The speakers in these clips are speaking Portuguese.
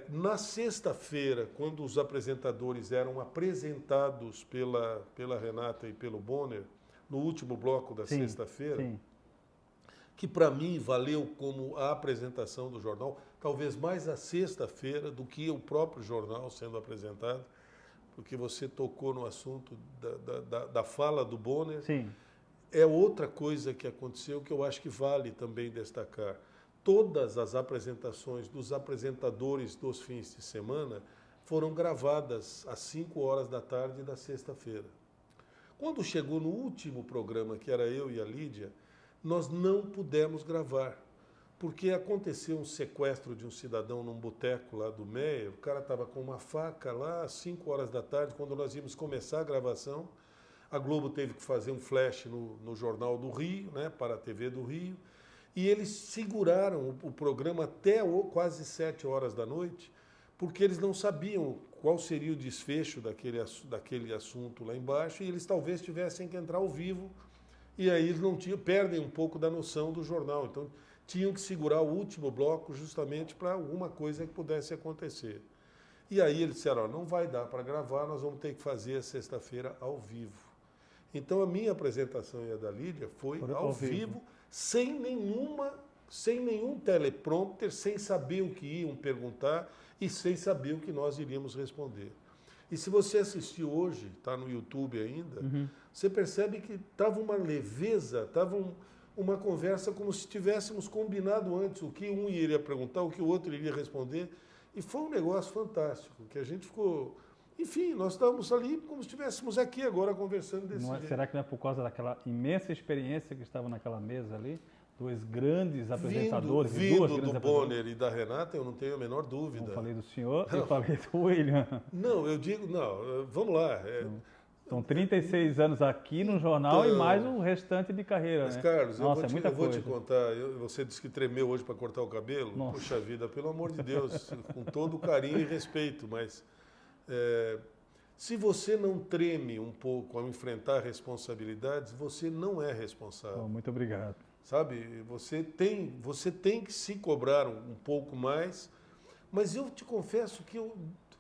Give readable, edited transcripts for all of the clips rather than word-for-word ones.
Na sexta-feira, quando os apresentadores eram apresentados pela Renata e pelo Bonner, no último bloco da sexta-feira, que para mim valeu como a apresentação do jornal, talvez mais a sexta-feira do que o próprio jornal sendo apresentado, porque você tocou no assunto da fala do Bonner. Sim. É outra coisa que aconteceu que eu acho que vale também destacar. Todas as apresentações dos apresentadores dos fins de semana foram gravadas às 5 horas da tarde da sexta-feira. Quando chegou no último programa, que era eu e a Lídia, nós não pudemos gravar, porque aconteceu um sequestro de um cidadão num boteco lá do Meia. O cara estava com uma faca lá às 5 horas da tarde, quando nós íamos começar a gravação. A Globo teve que fazer um flash no Jornal do Rio, né, para a TV do Rio, e eles seguraram o programa até quase 7 horas da noite, porque eles não sabiam qual seria o desfecho daquele assunto lá embaixo, e eles talvez tivessem que entrar ao vivo, e aí eles não perdem um pouco da noção do jornal. Então, tinham que segurar o último bloco justamente para alguma coisa que pudesse acontecer. E aí eles disseram, não vai dar para gravar, nós vamos ter que fazer a sexta-feira ao vivo. Então a minha apresentação e a da Lídia foi ao vivo, sem nenhum teleprompter, sem saber o que iam perguntar e sem saber o que nós iríamos responder. E se você assistiu hoje, está no YouTube ainda, você percebe que estava uma leveza, estava uma conversa como se tivéssemos combinado antes o que um iria perguntar, o que o outro iria responder. E foi um negócio fantástico, que a gente ficou... Enfim, nós estávamos ali como se estivéssemos aqui agora conversando desse jeito. Será que não é por causa daquela imensa experiência que estava naquela mesa ali? Dois grandes apresentadores. Vindo do Bonner e da Renata, eu não tenho a menor dúvida. Eu falei do senhor e falei do William. Não, eu digo, não, vamos lá. São 36 anos aqui no jornal e mais o restante de carreira, mas, né? Carlos, Nossa, eu vou te contar, você disse que tremeu hoje para cortar o cabelo. Nossa. Puxa vida, pelo amor de Deus, com todo carinho e respeito, mas se você não treme um pouco ao enfrentar responsabilidades, você não é responsável. Muito obrigado. Sabe, você tem que se cobrar um pouco mais, mas eu te confesso que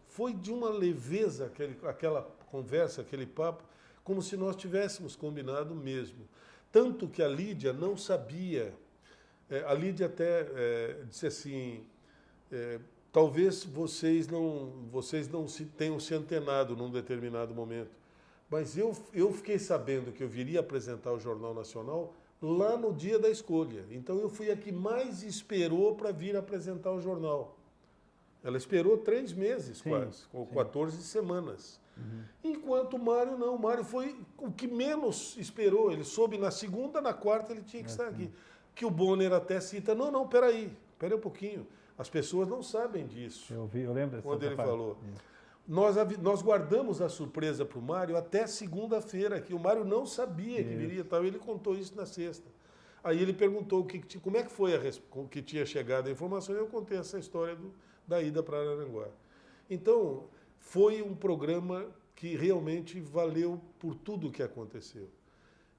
foi de uma leveza aquela conversa, aquele papo, como se nós tivéssemos combinado mesmo. Tanto que a Lídia não sabia, a Lídia até disse assim, talvez vocês não tenham se antenado num determinado momento, mas eu fiquei sabendo que eu viria apresentar o Jornal Nacional lá no dia da escolha. Então eu fui a que mais esperou para vir apresentar o jornal. Ela esperou 3 meses quase, com 14 semanas. Enquanto o Mário não, o Mário foi o que menos esperou. Ele soube na segunda, na quarta ele tinha que estar aqui. Que o Bonner até cita, não, peraí um pouquinho. As pessoas não sabem disso. Eu lembro dessa quando ele falou. Nós guardamos a surpresa para o Mário até segunda-feira, que o Mário não sabia que viria tal. Ele contou isso na sexta. Aí ele perguntou como é que foi que tinha chegado a informação, e eu contei essa história da ida para Araranguá. Então, foi um programa que realmente valeu por tudo o que aconteceu.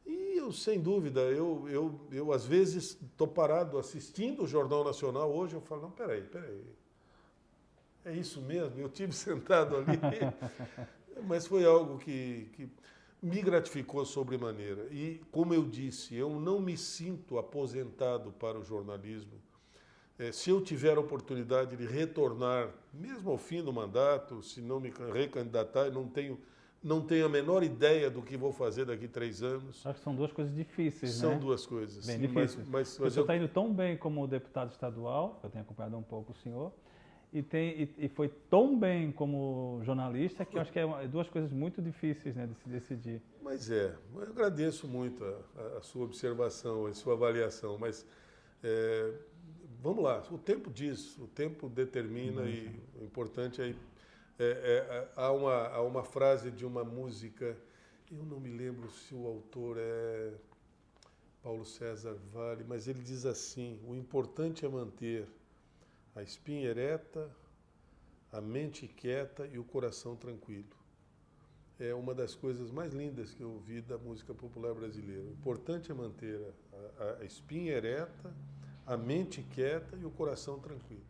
E eu, sem dúvida, eu às vezes estou parado assistindo o Jornal Nacional hoje, eu falo, não, peraí. É isso mesmo, eu tive sentado ali, mas foi algo que me gratificou sobremaneira. E, como eu disse, eu não me sinto aposentado para o jornalismo. Se eu tiver a oportunidade de retornar, mesmo ao fim do mandato, se não me recandidatar, não tenho a menor ideia do que vou fazer daqui 3 anos. Acho que são 2 coisas difíceis, né? São 2 coisas. Bem difíceis. Mas o senhor está indo tão bem como deputado estadual, eu tenho acompanhado um pouco o senhor, e foi tão bem como jornalista que eu acho que é 2 coisas muito difíceis, né, de se decidir. Mas eu agradeço muito a sua observação, a sua avaliação, mas vamos lá, o tempo diz, o tempo determina e o importante há uma frase de uma música, eu não me lembro se o autor é Paulo César Vale, mas ele diz assim, o importante é manter a espinha ereta, a mente quieta e o coração tranquilo. É uma das coisas mais lindas que eu ouvi da música popular brasileira. O importante é manter a espinha ereta, a mente quieta e o coração tranquilo.